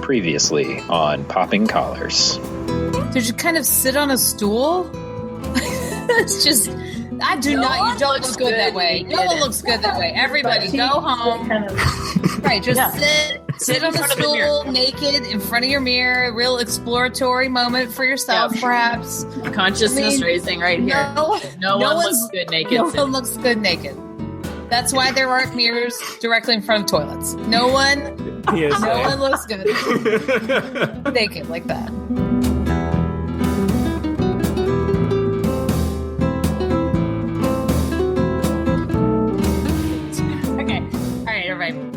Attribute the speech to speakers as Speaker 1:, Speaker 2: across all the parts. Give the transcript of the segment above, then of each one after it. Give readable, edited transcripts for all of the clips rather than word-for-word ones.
Speaker 1: Previously on Popping Collars.
Speaker 2: Did you kind of sit on a stool? It's just, you don't look good that way. No one looks good that way. Everybody go home. Right, just sit on the stool naked in front of your mirror. A real exploratory moment for yourself, perhaps.
Speaker 3: Consciousness raising right here. No one looks good naked.
Speaker 2: No one looks good naked. That's why there aren't mirrors directly in front of toilets. No one looks good naked like that. Okay. All right, everybody.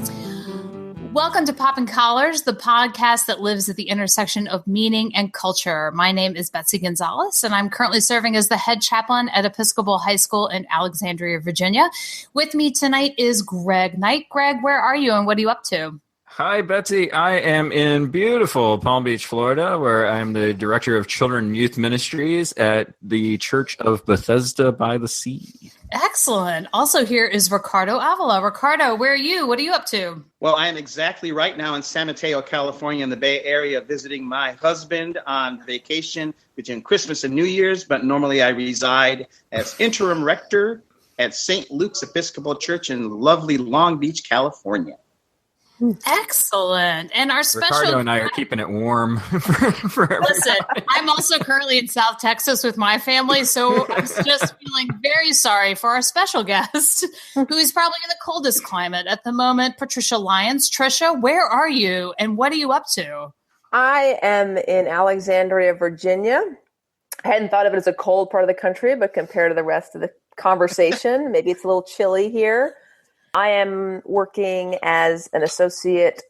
Speaker 2: Welcome to Poppin' Collars, the podcast that lives at the intersection of meaning and culture. My name is Betsy Gonzalez, and I'm currently serving as the head chaplain at Episcopal High School in Alexandria, Virginia. With me tonight is Greg Knight. Greg, where are you and what are you up to?
Speaker 4: Hi, Betsy. I am in beautiful Palm Beach, Florida, where I'm the director of Children and Youth Ministries at the Church of Bethesda by the Sea.
Speaker 2: Excellent. Also here is Ricardo Avila. Ricardo, where are you? What are you up to?
Speaker 5: Well, I am exactly right now in San Mateo, California, in the Bay Area, visiting my husband on vacation between Christmas and New Year's, but normally I reside as interim rector at St. Luke's Episcopal Church in lovely Long Beach, California.
Speaker 2: Excellent. And our special...
Speaker 4: Ricardo and I are keeping it warm for
Speaker 2: Listen, I'm also currently in South Texas with my family, so I'm just feeling very sorry for our special guest, who is probably in the coldest climate at the moment, Patricia Lyons. Trisha, where are you and what are you up to?
Speaker 6: I am in Alexandria, Virginia. I hadn't thought of it as a cold part of the country, but compared to the rest of the conversation, maybe it's a little chilly here. I am working as an associate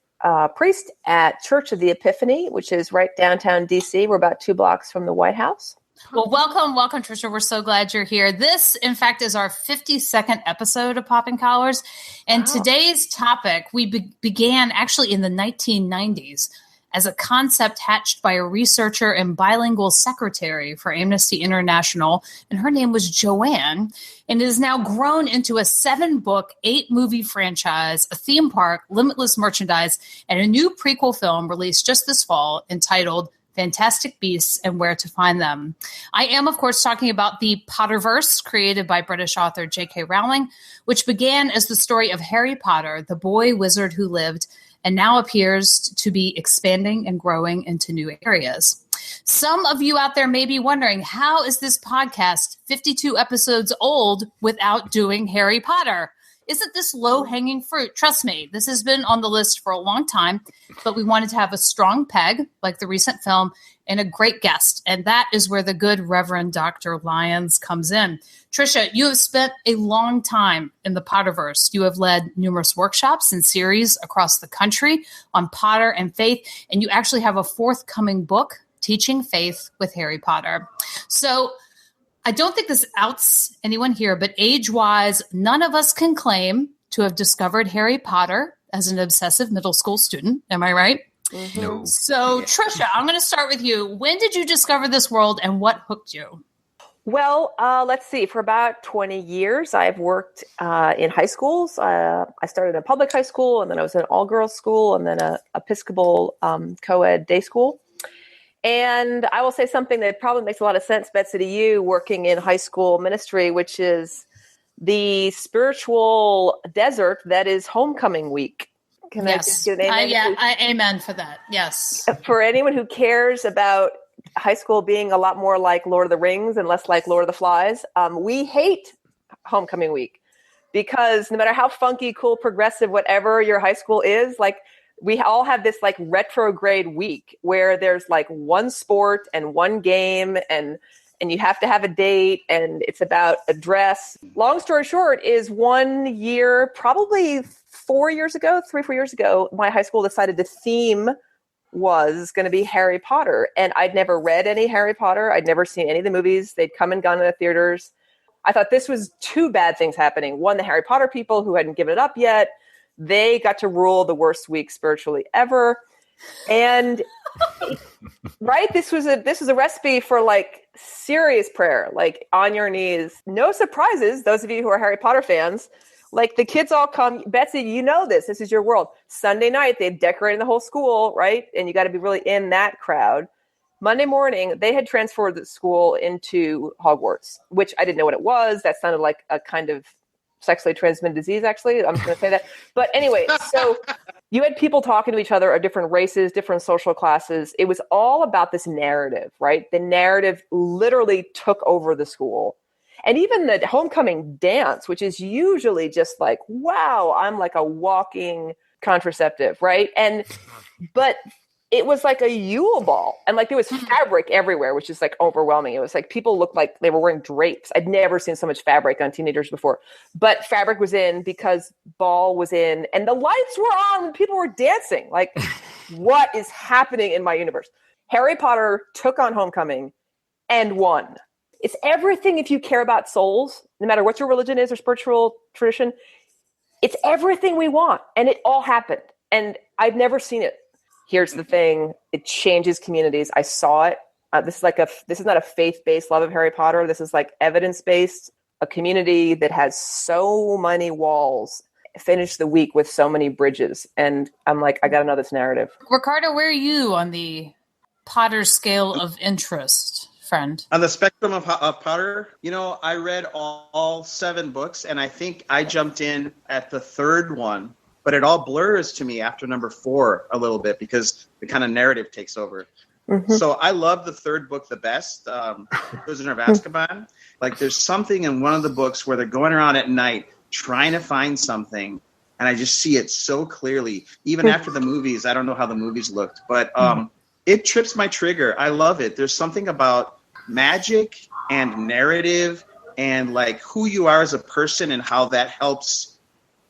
Speaker 6: priest at Church of the Epiphany, which is right downtown D.C. We're about 2 blocks from the White House.
Speaker 2: Well, welcome, Trisha. We're so glad you're here. This, in fact, is our 52nd episode of Popping Collars. And Today's topic, we began actually in the 1990s as a concept hatched by a researcher and bilingual secretary for Amnesty International, and her name was Joanne, and it has now grown into a 7-book, 8-movie franchise, a theme park, limitless merchandise, and a new prequel film released just this fall entitled Fantastic Beasts and Where to Find Them. I am, of course, talking about the Potterverse, created by British author J.K. Rowling, which began as the story of Harry Potter, the boy wizard who lived, and now appears to be expanding and growing into new areas. Some of you out there may be wondering, how is this podcast 52 episodes old without doing Harry Potter? Isn't this low-hanging fruit? Trust me, this has been on the list for a long time, but we wanted to have a strong peg, like the recent film, and a great guest, and that is where the good Reverend Dr. Lyons comes in. Trisha, you have spent a long time in the Potterverse. You have led numerous workshops and series across the country on Potter and faith, and you actually have a forthcoming book, Teaching Faith with Harry Potter. So I don't think this outs anyone here, but age-wise, none of us can claim to have discovered Harry Potter as an obsessive middle school student. Am I right?
Speaker 6: Mm-hmm.
Speaker 4: No.
Speaker 2: So, Trisha, I'm going to start with you. When did you discover this world and what hooked you?
Speaker 6: Well, let's see. For about 20 years, I've worked in high schools. I started in a public high school, and then I was in an all-girls school, and then a Episcopal co-ed day school. And I will say something that probably makes a lot of sense, Betsy, to you, working in high school ministry, which is the spiritual desert that is homecoming week. Can I just get an amen?
Speaker 2: Amen for that. Yes.
Speaker 6: For anyone who cares about high school being a lot more like Lord of the Rings and less like Lord of the Flies, we hate homecoming week because no matter how funky, cool, progressive, whatever your high school is, like we all have this like retrograde week where there's like one sport and one game and you have to have a date and it's about a dress. Long story short is 1 year, probably 4 years ago, 3-4 years ago, my high school decided the theme was going to be Harry Potter. And I'd never read any Harry Potter. I'd never seen any of the movies. They'd come and gone in the theaters. I thought this was 2 bad things happening. One, the Harry Potter people who hadn't given it up yet, they got to rule the worst week spiritually ever. And right, this was a recipe for like serious prayer, like on your knees. No surprises, those of you who are Harry Potter fans. Like the kids all come, Betsy, you know this. This is your world. Sunday night, they've decorated the whole school, right? And you got to be really in that crowd. Monday morning, they had transferred the school into Hogwarts, which I didn't know what it was. That sounded like a kind of sexually transmitted disease, actually. I'm just going to say that. But anyway, so you had people talking to each other of different races, different social classes. It was all about this narrative, right? The narrative literally took over the school. And even the homecoming dance, which is usually just like, wow, I'm like a walking contraceptive, right? But it was like a Yule ball. And like there was fabric everywhere, which is like overwhelming. It was like people looked like they were wearing drapes. I'd never seen so much fabric on teenagers before. But fabric was in because ball was in and the lights were on and people were dancing. Like, what is happening in my universe? Harry Potter took on homecoming and won. It's everything if you care about souls, no matter what your religion is or spiritual tradition. It's everything we want. And it all happened. And I've never seen it. Here's the thing. It changes communities. I saw it. This is not a faith-based love of Harry Potter. This is like evidence-based, a community that has so many walls, finished the week with so many bridges. And I'm like, I got to know this narrative.
Speaker 2: Ricardo, where are you on the Potter scale of interest? Friend.
Speaker 5: On the spectrum of Potter, I read all 7 books, and I think I jumped in at the 3rd one, but it all blurs to me after number 4 a little bit because the kind of narrative takes over. Mm-hmm. So I love the 3rd book the best, Prisoner of Azkaban. Like there's something in one of the books where they're going around at night trying to find something, and I just see it so clearly. Even after the movies, I don't know how the movies looked, but it trips my trigger. I love it. There's something about magic and narrative and like who you are as a person and how that helps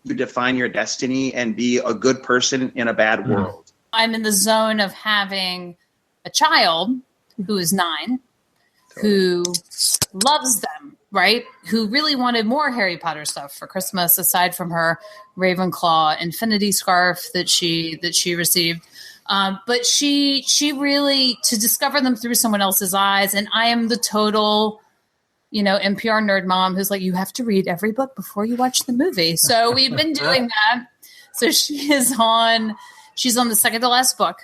Speaker 5: you define your destiny and be a good person in a bad world.
Speaker 2: I'm in the zone of having a child who is 9, who loves them, right? Who really wanted more Harry Potter stuff for Christmas, aside from her Ravenclaw infinity scarf that she received. But she really, to discover them through someone else's eyes. And I am the total, NPR nerd mom who's like, you have to read every book before you watch the movie. So we've been doing that. So she's on the second to last book.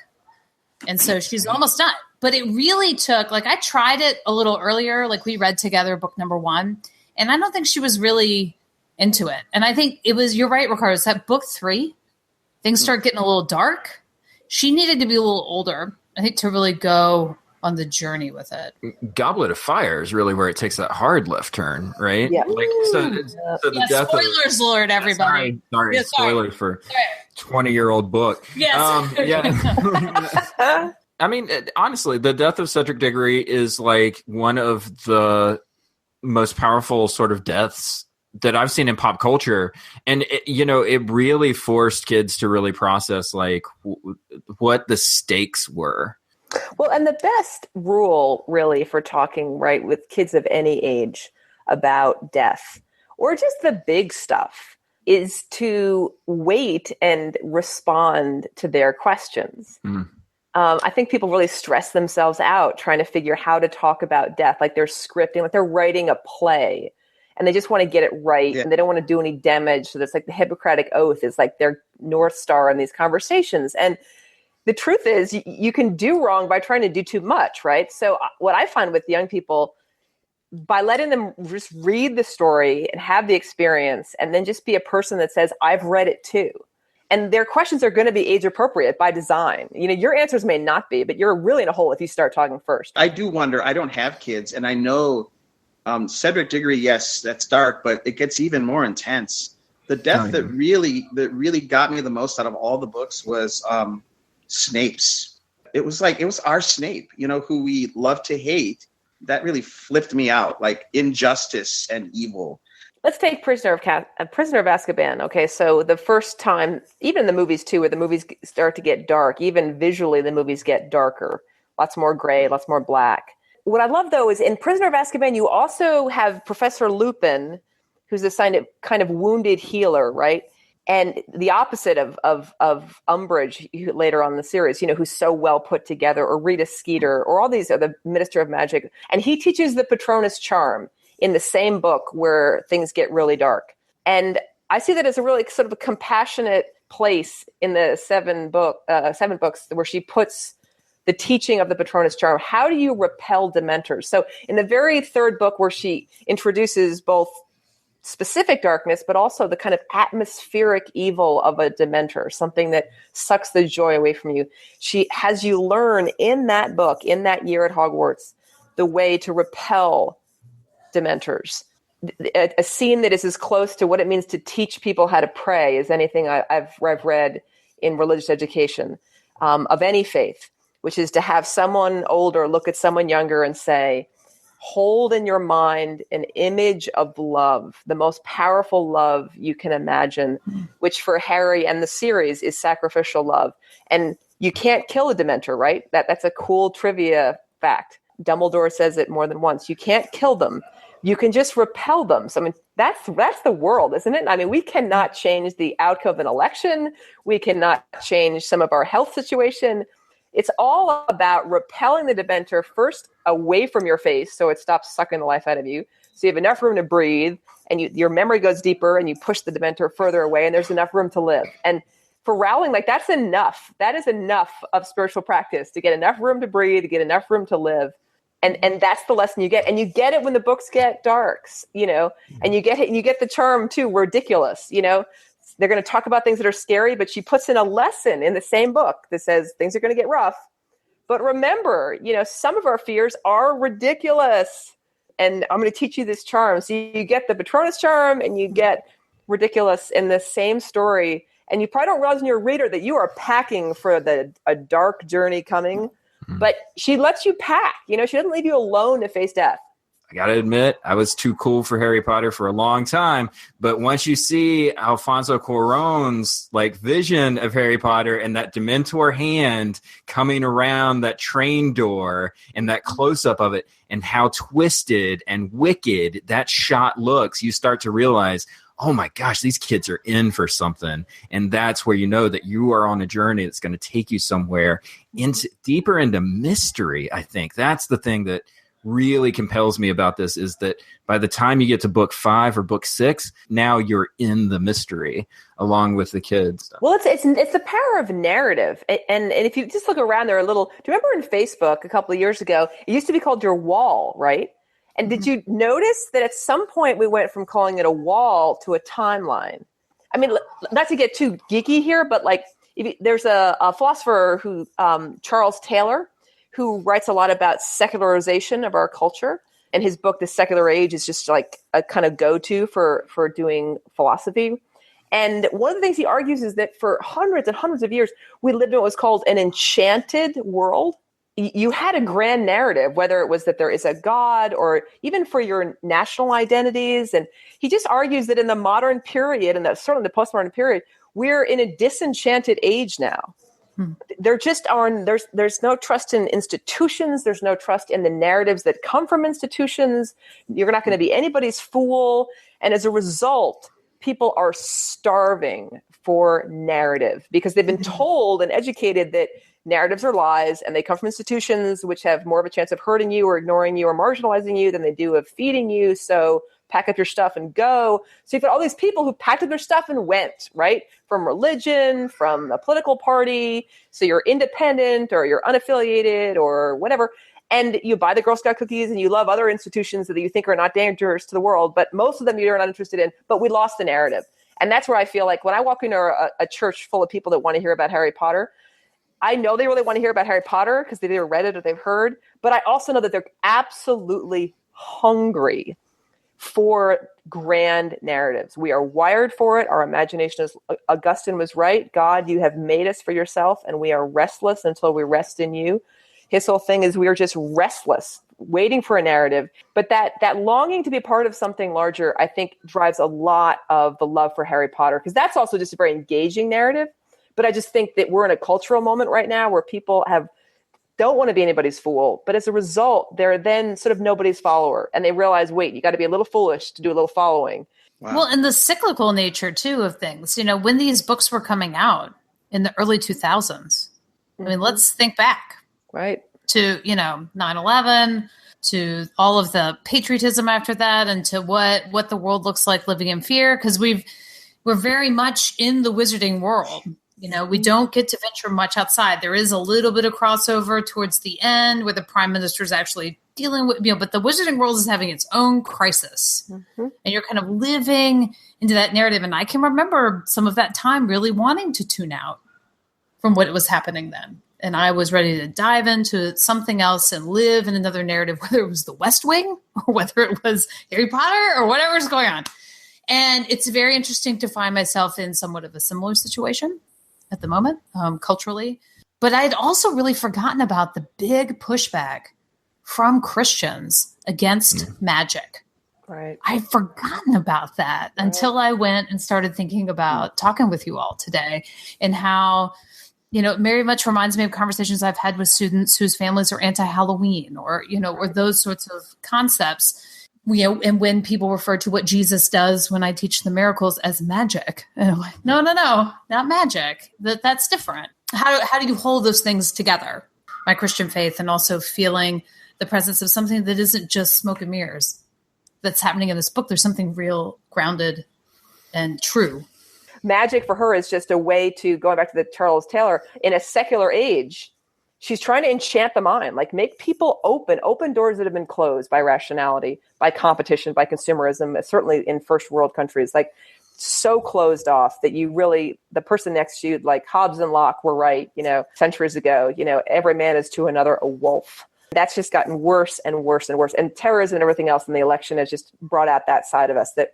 Speaker 2: And so she's almost done. But it really took, I tried it a little earlier. We read together book number 1. And I don't think she was really into it. And I think you're right, Ricardo, it's that book 3, things start getting a little dark. She needed to be a little older, I think, to really go on the journey with it.
Speaker 4: Goblet of Fire is really where it takes that hard left turn, right?
Speaker 6: Yeah.
Speaker 4: So the death
Speaker 2: spoilers alert, everybody.
Speaker 4: Sorry, spoiler for 20-year-old book.
Speaker 2: Yes.
Speaker 4: I mean, honestly, the death of Cedric Diggory is one of the most powerful sort of deaths that I've seen in pop culture. And, it really forced kids to really process what the stakes were.
Speaker 6: Well, and the best rule really for talking, right, with kids of any age about death or just the big stuff is to wait and respond to their questions. I think people really stress themselves out trying to figure how to talk about death, like they're scripting, like they're writing a play. And they just want to get it right, and they don't want to do any damage. So that's like the Hippocratic Oath is like their North Star in these conversations. And the truth is you can do wrong by trying to do too much, right? So what I find with young people, by letting them just read the story and have the experience, and then just be a person that says, I've read it too. And their questions are going to be age appropriate by design. Your answers may not be, but you're really in a hole if you start talking first.
Speaker 5: I do wonder, I don't have kids, and I know Cedric Diggory, yes, that's dark, but it gets even more intense. The death that really got me the most out of all the books was Snape's. It was our Snape, who we love to hate. That really flipped me out, like injustice and evil.
Speaker 6: Let's take Prisoner of Azkaban. Okay, so the first time, even in the movies too, where the movies start to get dark, even visually the movies get darker. Lots more gray, lots more black. What I love, though, is in Prisoner of Azkaban, you also have Professor Lupin, who's a kind of wounded healer, right? And the opposite of Umbridge later on in the series, who's so well put together, or Rita Skeeter, or all these are the Minister of Magic. And he teaches the Patronus Charm in the same book where things get really dark. And I see that as a really sort of a compassionate place in the seven books where she puts the teaching of the Patronus charm. How do you repel Dementors? So in the very third book, where she introduces both specific darkness, but also the kind of atmospheric evil of a Dementor, something that sucks the joy away from you, she has you learn in that book, in that year at Hogwarts, the way to repel Dementors. A scene that is as close to what it means to teach people how to pray as anything I've read in religious education of any faith, which is to have someone older look at someone younger and say, hold in your mind an image of love, the most powerful love you can imagine, which for Harry and the series is sacrificial love. And you can't kill a Dementor, right? That's a cool trivia fact. Dumbledore says it more than once. You can't kill them. You can just repel them. So, I mean, that's the world, isn't it? I mean, we cannot change the outcome of an election. We cannot change some of our health situation. It's all about repelling the Dementor first away from your face so it stops sucking the life out of you. So you have enough room to breathe, and your memory goes deeper, and you push the Dementor further away, and there's enough room to live. And for Rowling, like, that's enough. That is enough of spiritual practice to get enough room to breathe, to get enough room to live. And that's the lesson you get. And you get it when the books get darks, you know, and you get the charm too, ridiculous, you know. They're going to talk about things that are scary, but she puts in a lesson in the same book that says things are going to get rough. But remember, you know, some of our fears are ridiculous. And I'm going to teach you this charm. So you get the Patronus charm and you get ridiculous in the same story. And you probably don't realize in your reader that you are packing for a dark journey coming. But she lets you pack. You know, she doesn't leave you alone to face death.
Speaker 4: I got to admit, I was too cool for Harry Potter for a long time. But once you see Alfonso Cuarón's like vision of Harry Potter and that Dementor hand coming around that train door and that close-up of it and how twisted and wicked that shot looks, you start to realize, oh my gosh, these kids are in for something. And that's where you know that you are on a journey that's going to take you somewhere deeper into mystery. I think that's the thing that really compels me about this, is that by the time you get to book 5 or book 6, now you're in the mystery along with the kids.
Speaker 6: Well, it's the power of narrative. And if you just look around, there are do you remember in Facebook a couple of years ago, it used to be called your wall, right? And did you notice that at some point we went from calling it a wall to a timeline? I mean, not to get too geeky here, but like there's a philosopher who Charles Taylor, who writes a lot about secularization of our culture. And his book, The Secular Age, is just like a kind of go-to for doing philosophy. And one of the things he argues is that for hundreds and hundreds of years, we lived in what was called an enchanted world. You had a grand narrative, whether it was that there is a God or even for your national identities. And he just argues that in the modern period, and certainly the postmodern period, we're in a disenchanted age now. There just there's no trust in institutions. There's no trust in the narratives that come from institutions. You're not going to be anybody's fool. And as a result, people are starving for narrative because they've been told and educated that narratives are lies and they come from institutions which have more of a chance of hurting you or ignoring you or marginalizing you than they do of feeding you. So pack up your stuff and go. So you've got all these people who packed up their stuff and went, right? From religion, from a political party. So you're independent or you're unaffiliated or whatever. And you buy the Girl Scout cookies and you love other institutions that you think are not dangerous to the world, but most of them you're not interested in, but we lost the narrative. And that's where I feel like when I walk into a church full of people that want to hear about Harry Potter, I know they really want to hear about Harry Potter because they've either read it or they've heard, but I also know that they're absolutely hungry for grand narratives. We are wired for it. Our imagination is, Augustine was right. God, you have made us for yourself, and we are restless until we rest in you. His whole thing is we are just restless, waiting for a narrative. But that longing to be part of something larger, I think, drives a lot of the love for Harry Potter, because that's also just a very engaging narrative. But I just think that we're in a cultural moment right now where people don't want to be anybody's fool. But as a result, they're then sort of nobody's follower. And they realize, wait, you got to be a little foolish to do a little following.
Speaker 2: Wow. Well, and the cyclical nature, too, of things. You know, when these books were coming out in the early 2000s, I mean, let's think back.
Speaker 6: Right.
Speaker 2: To, 9/11, to all of the patriotism after that, and to what the world looks like living in fear. Because we've, we're very much in the wizarding world. You know, we don't get to venture much outside. There is a little bit of crossover towards the end where the prime minister is actually dealing with, but the wizarding world is having its own crisis. And you're kind of living into that narrative. And I can remember some of that time really wanting to tune out from what was happening then. And I was ready to dive into something else and live in another narrative, whether it was the West Wing or whether it was Harry Potter or whatever's going on. And it's very interesting to find myself in somewhat of a similar situation at the moment, culturally. But I'd also really forgotten about the big pushback from Christians against magic.
Speaker 6: Right.
Speaker 2: I'd forgotten about that until I went and started thinking about talking with you all today, and how, you know, it very much reminds me of conversations I've had with students whose families are anti-Halloween or, you know, or those sorts of concepts. You know, and when people refer to what Jesus does when I teach the miracles as magic, and I'm like, no, not magic. That's different. How do you hold those things together? My Christian faith and also feeling the presence of something that isn't just smoke and mirrors that's happening in this book. There's something real, grounded, and true.
Speaker 6: Magic for her is just a way to, going back to the Charles Taylor, in a secular age, she's trying to enchant the mind, like make people open doors that have been closed by rationality, by competition, by consumerism, certainly in first world countries, like so closed off that you really, the person next to you, like Hobbes and Locke were right, you know, centuries ago, you know, every man is to another a wolf. That's just gotten worse and worse and worse. And terrorism and everything else in the election has just brought out that side of us that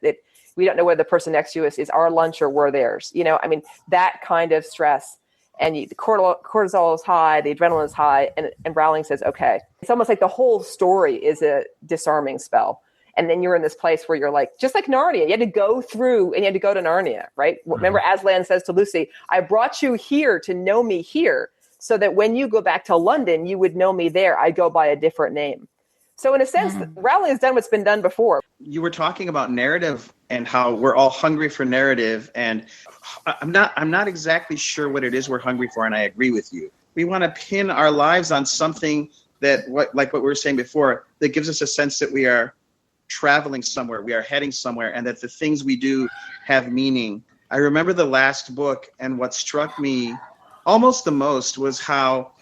Speaker 6: we don't know whether the person next to us is our lunch or we're theirs. You know, I mean, that kind of stress. And the cortisol is high, the adrenaline is high, and Rowling says, okay. It's almost like the whole story is a disarming spell. And then you're in this place where you're like, just like Narnia, you had to go through and you had to go to Narnia, right? Remember, Aslan says to Lucy, I brought you here to know me here, so that when you go back to London, you would know me there. I go by a different name. So in a sense, Rowling has done what's been done before.
Speaker 5: You were talking about narrative and how we're all hungry for narrative. And I'm not exactly sure what it is we're hungry for. And I agree with you. We want to pin our lives on something that, like what we were saying before, that gives us a sense that we are traveling somewhere, we are heading somewhere, and that the things we do have meaning. I remember the last book, and what struck me almost the most was how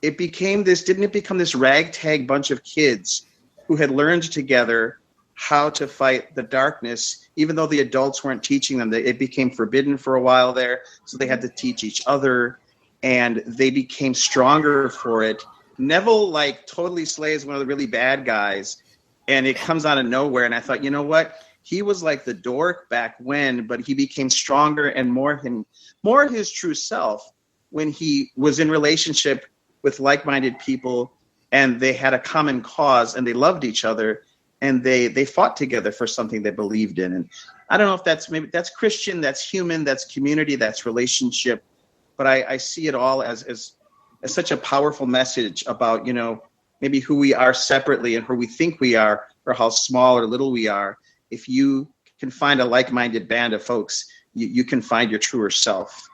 Speaker 5: it became this, didn't it become this ragtag bunch of kids who had learned together how to fight the darkness, even though the adults weren't teaching them. It became forbidden for a while there, so they had to teach each other, and they became stronger for it. Neville, like, totally slays one of the really bad guys, and it comes out of nowhere, and I thought, you know what? He was like the dork back when, but he became stronger and more his true self when he was in relationship with like-minded people, and they had a common cause, and they loved each other, and they fought together for something they believed in. And I don't know if that's Christian, that's human, that's community, that's relationship, but I see it all as such a powerful message about, you know, maybe who we are separately and who we think we are, or how small or little we are. If you can find a like-minded band of folks, you can find your truer self.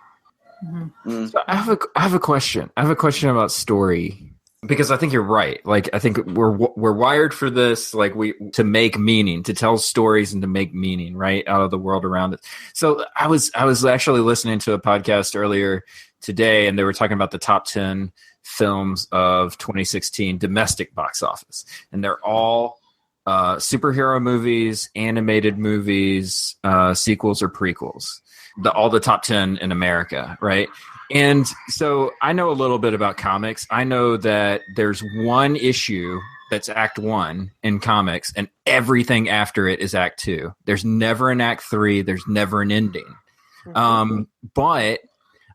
Speaker 4: So I have a question. I have a question about story, because I think you're right. Like, I think we're wired for this, like to make meaning, to tell stories and to make meaning, right, out of the world around us. So I was actually listening to a podcast earlier today, and they were talking about the top 10 films of 2016 domestic box office, and they're all superhero movies, animated movies, sequels or prequels. All the top 10 in America, right? And so I know a little bit about comics. I know that there's one issue that's Act 1 in comics, and everything after it is Act 2. There's never an Act 3. There's never an ending. But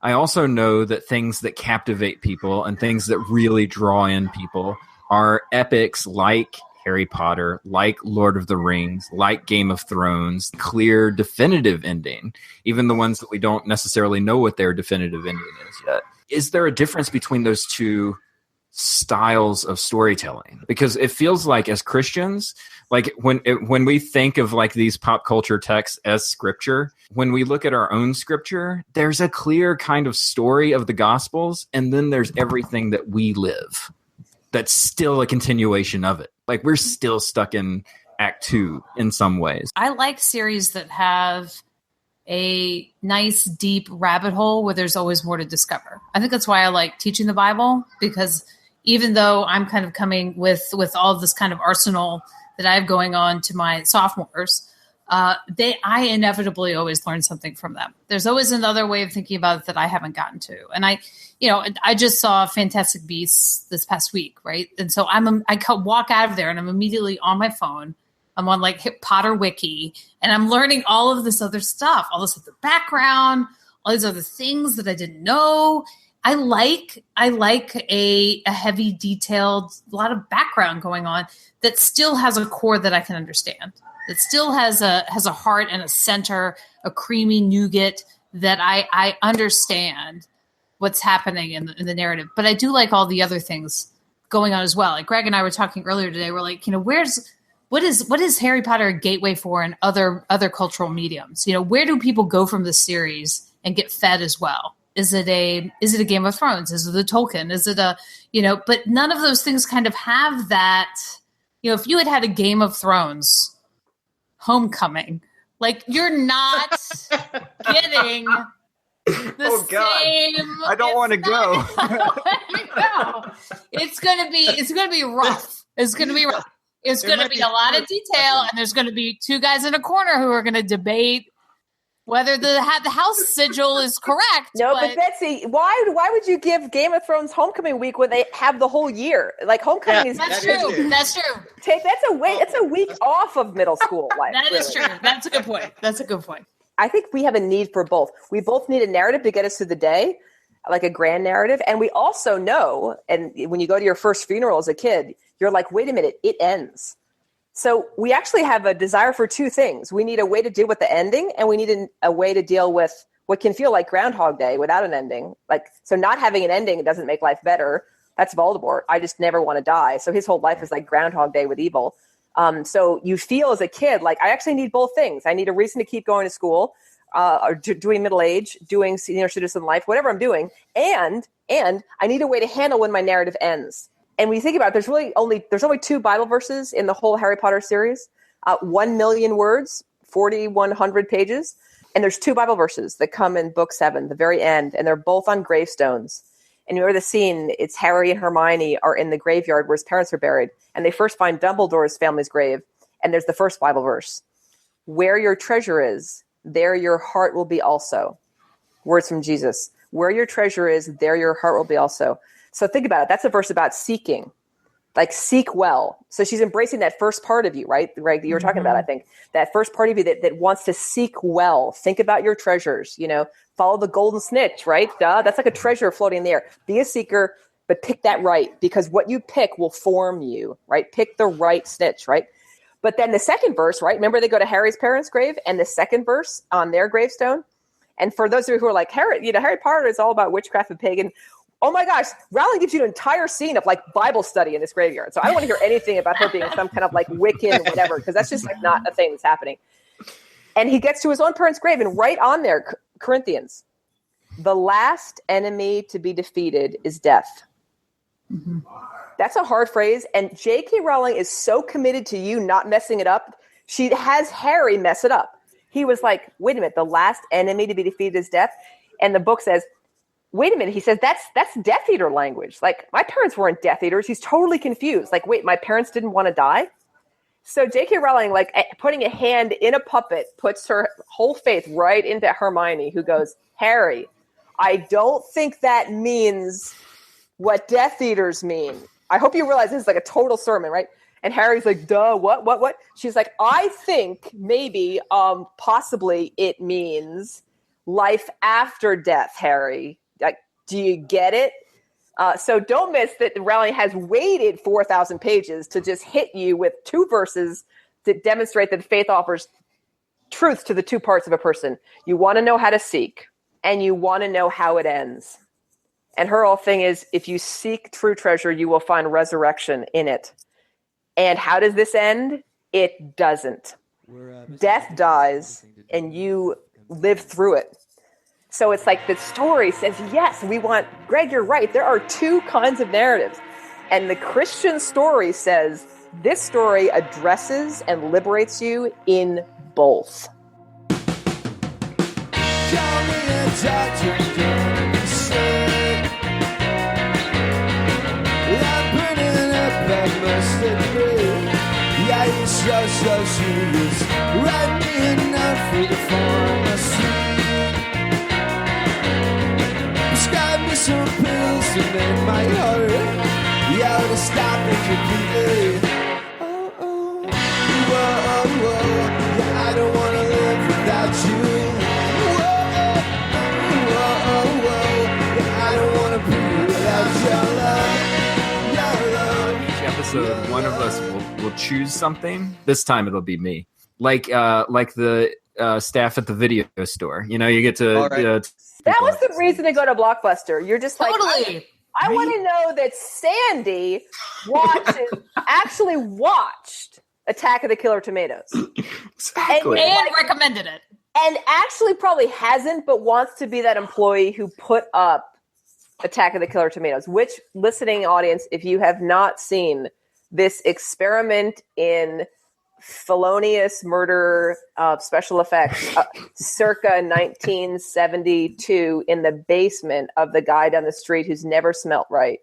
Speaker 4: I also know that things that captivate people and things that really draw in people are epics like Harry Potter, like Lord of the Rings, like Game of Thrones, clear, definitive ending, even the ones that we don't necessarily know what their definitive ending is yet. Is there a difference between those two styles of storytelling? Because it feels like, as Christians, like when we think of like these pop culture texts as scripture, when we look at our own scripture, there's a clear kind of story of the Gospels, and then there's everything that we live that's still a continuation of it. Like, we're still stuck in Act 2 in some ways.
Speaker 2: I like series that have a nice deep rabbit hole where there's always more to discover. I think that's why I like teaching the Bible, because even though I'm kind of coming with all this kind of arsenal that I have going on to my sophomores, I inevitably always learn something from them. There's always another way of thinking about it that I haven't gotten to. And I just saw Fantastic Beasts this past week, right? And so I walk out of there and I'm immediately on my phone. I'm on like Potter Wiki, and I'm learning all of this other stuff, all this other background, all these other things that I didn't know. I like a heavy, detailed, a lot of background going on that still has a core that I can understand. That still has a heart and a center, a creamy nougat that I understand what's happening in the narrative. But I do like all the other things going on as well. Like Greg and I were talking earlier today. We're like, what is Harry Potter a gateway for in other cultural mediums? Where do people go from this series and get fed as well? Is it a Game of Thrones? Is it a Tolkien? Is it but none of those things kind of have that, if you had a Game of Thrones Homecoming, like you're not getting the same.
Speaker 4: I don't want to go.
Speaker 2: It's gonna be rough. It's gonna be rough. It's going to be a lot of detail, and there's going to be two guys in a corner who are going to debate whether the house sigil is correct.
Speaker 6: No, but Betsy, why would you give Game of Thrones Homecoming week when they have the whole year? Like Homecoming is
Speaker 2: that's true. That's true.
Speaker 6: It's a week off of middle school life.
Speaker 2: That is true. That's a good point.
Speaker 6: I think we have a need for both. We both need a narrative to get us through the day, like a grand narrative, and we also know. And when you go to your first funeral as a kid, you're like, wait a minute, it ends. So we actually have a desire for two things. We need a way to deal with the ending, and we need a way to deal with what can feel like Groundhog Day without an ending. So not having an ending doesn't make life better. That's Voldemort. I just never want to die. So his whole life is like Groundhog Day with evil. So you feel as a kid, like I actually need both things. I need a reason to keep going to school, or doing middle age, doing senior citizen life, whatever I'm doing. And I need a way to handle when my narrative ends. And when you think about it, there's only 2 Bible verses in the whole Harry Potter series, 1 million words, 4,100 pages. And there's 2 Bible verses that come in book 7, the very end, and they're both on gravestones. And you remember the scene, it's Harry and Hermione are in the graveyard where his parents are buried, and they first find Dumbledore's family's grave, and there's the first Bible verse. Where your treasure is, there your heart will be also. Words from Jesus. Where your treasure is, there your heart will be also. So think about it. That's a verse about seeking, like seek well. So she's embracing that first part of you, right? Right. That you were talking about, I think, that first part of you that wants to seek well. Think about your treasures, follow the golden snitch, right? That's like a treasure floating in the air. Be a seeker, but pick that right, because what you pick will form you, right? Pick the right snitch, right? But then the second verse, right? Remember they go to Harry's parents' grave, and the second verse on their gravestone. And for those of you who are like, Harry Potter is all about witchcraft and pagan. Oh my gosh, Rowling gives you an entire scene of like Bible study in this graveyard. So I don't want to hear anything about her being some kind of like Wiccan or whatever, because that's just like not a thing that's happening. And he gets to his own parents' grave, and right on there, Corinthians, the last enemy to be defeated is death. Mm-hmm. That's a hard phrase. And J.K. Rowling is so committed to you not messing it up. She has Harry mess it up. He was like, wait a minute, the last enemy to be defeated is death. And the book says, wait a minute. He says, that's Death Eater language. Like, my parents weren't Death Eaters. He's totally confused. Like, wait, my parents didn't want to die? So J.K. Rowling, like, putting a hand in a puppet, puts her whole faith right into Hermione, who goes, Harry, I don't think that means what Death Eaters mean. I hope you realize this is like a total sermon, right? And Harry's like, duh, what? She's like, I think maybe, possibly it means life after death, Harry. Like, do you get it? So don't miss that Rowling has waited 4,000 pages to just hit you with 2 verses to demonstrate that faith offers truth to the 2 parts of a person. You want to know how to seek, and you want to know how it ends. And her whole thing is, if you seek true treasure, you will find resurrection in it. And how does this end? It doesn't. Death dies, and you live through it. So it's like the story says, yes, we want, Greg, you're right. There are 2 kinds of narratives. And the Christian story says this story addresses and liberates you in both.
Speaker 7: Call me a doctor, I'm gonna be sick. I'm burning up, I must admit. Yeah, you're so serious. Write me a note for the pharmacy. Prescribe me some pills to mend my heart. Yeah, to stop it completely. Yeah, I don't wanna live without you. Yeah, I don't wanna be without your love.
Speaker 4: Each episode, one of us will choose something. This time it'll be me. Like the staff at the video store. You know, you get to.
Speaker 6: That was the reason to go to Blockbuster. You're just like,
Speaker 2: Totally.
Speaker 6: I want to know that Sandy actually watched Attack of the Killer Tomatoes.
Speaker 4: Exactly.
Speaker 2: And recommended it.
Speaker 6: And actually probably hasn't, but wants to be that employee who put up Attack of the Killer Tomatoes, which, listening audience, if you have not seen this experiment in felonious murder special effects circa 1972 in the basement of the guy down the street who's never smelt right,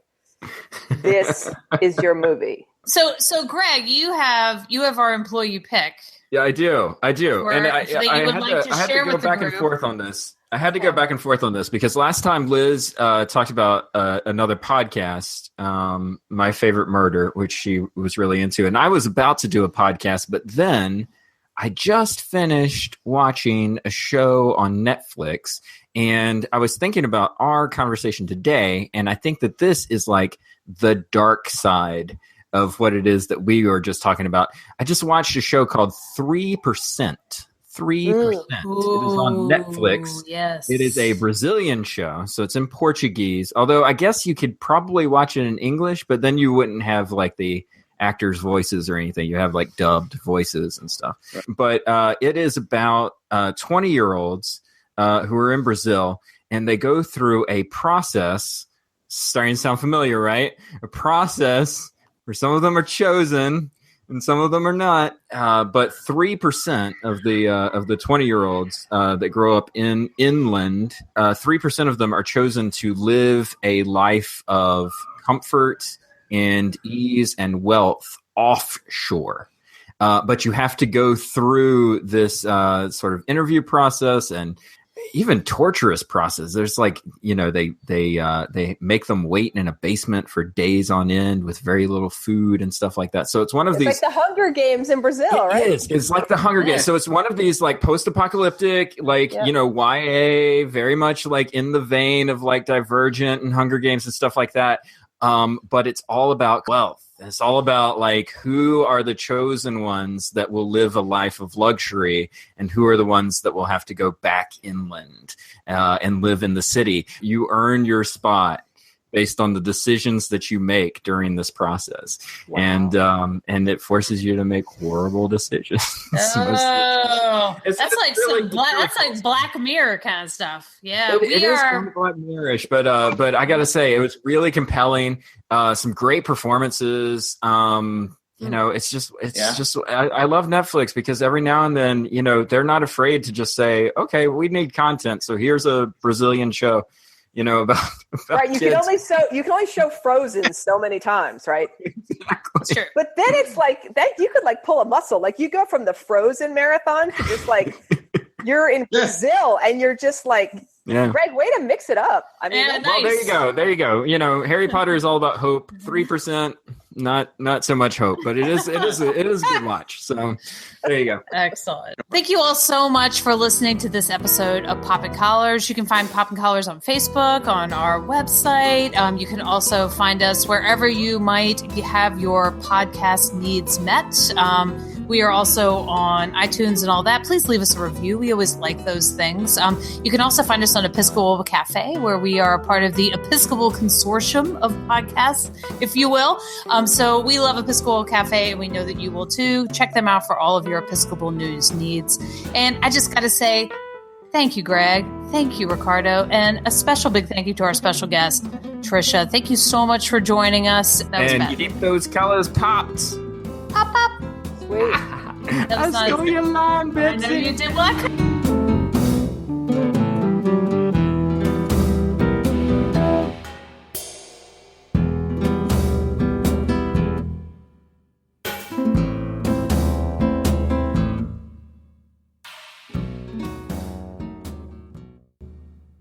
Speaker 6: this is your movie.
Speaker 2: So Greg, you have our employee pick.
Speaker 4: Yeah, I do. And I had to go back and forth on this. I had to go back and forth on this because last time Liz talked about another podcast, My Favorite Murder, which she was really into. And I was about to do a podcast, but then I just finished watching a show on Netflix. And I was thinking about our conversation today. And I think that this is like the dark side of what it is that we were just talking about. I just watched a show called 3%. 3%. It is on Netflix.
Speaker 2: Yes.
Speaker 4: It is a Brazilian show, so it's in Portuguese. Although I guess you could probably watch it in English, but then you wouldn't have like the actors' voices or anything. You have like dubbed voices and stuff. Right. But it is about 20-year-olds who are in Brazil, and they go through a process. Starting to sound familiar, right? A process where some of them are chosen and some of them are not. But 3% of the 20-year-olds that grow up in inland, 3% of them are chosen to live a life of comfort and ease and wealth offshore. But you have to go through this sort of interview process and even torturous process. There's like, you know, they make them wait in a basement for days on end with very little food and stuff like that. So it's one of these,
Speaker 6: like the Hunger Games in Brazil, right?
Speaker 4: It's like the Hunger Games. So it's one of these like post-apocalyptic, like, you know, YA, very much like in the vein of like Divergent and Hunger Games and stuff like that. But it's all about wealth. It's all about like who are the chosen ones that will live a life of luxury and who are the ones that will have to go back inland and live in the city. You earn your spot based on the decisions that you make during this process. Wow. And it forces you to make horrible decisions.
Speaker 2: Oh, that's like Black Mirror kind of stuff. Yeah,
Speaker 4: it is kind of Black Mirror-ish, but I got to say it was really compelling. Some great performances. You know, it's just I love Netflix because every now and then, you know, they're not afraid to just say, okay, we need content, so here's a Brazilian show. You know, about
Speaker 6: right. You
Speaker 4: kids.
Speaker 6: can only show Frozen so many times, right?
Speaker 4: Exactly.
Speaker 2: Sure.
Speaker 6: But then it's like that you could like pull a muscle. Like you go from the Frozen marathon to just like you're in Brazil and you're just like, Greg, way to mix it up. I mean,
Speaker 4: well, there you go. You know, Harry Potter is all about hope. 3%, not so much hope, but it is a good watch. So there you go.
Speaker 2: Excellent. Thank you all so much for listening to this episode of Poppin' Collars. You can find Poppin' Collars on Facebook, on our website. You can also find us wherever you might have your podcast needs met. We are also on iTunes and all that. Please leave us a review. We always like those things. You can also find us on Episcopal Cafe, where we are a part of the Episcopal Consortium of podcasts, if you will. So we love Episcopal Cafe, and we know that you will too. Check them out for all of your Episcopal news needs. And I just got to say, thank you, Greg. Thank you, Ricardo. And a special big thank you to our special guest, Tricia. Thank you so much for joining us.
Speaker 4: And keep those colors popped.
Speaker 2: Pop, pop.
Speaker 6: Sweet.
Speaker 2: I stole your line, Betsy. I know you did. Well,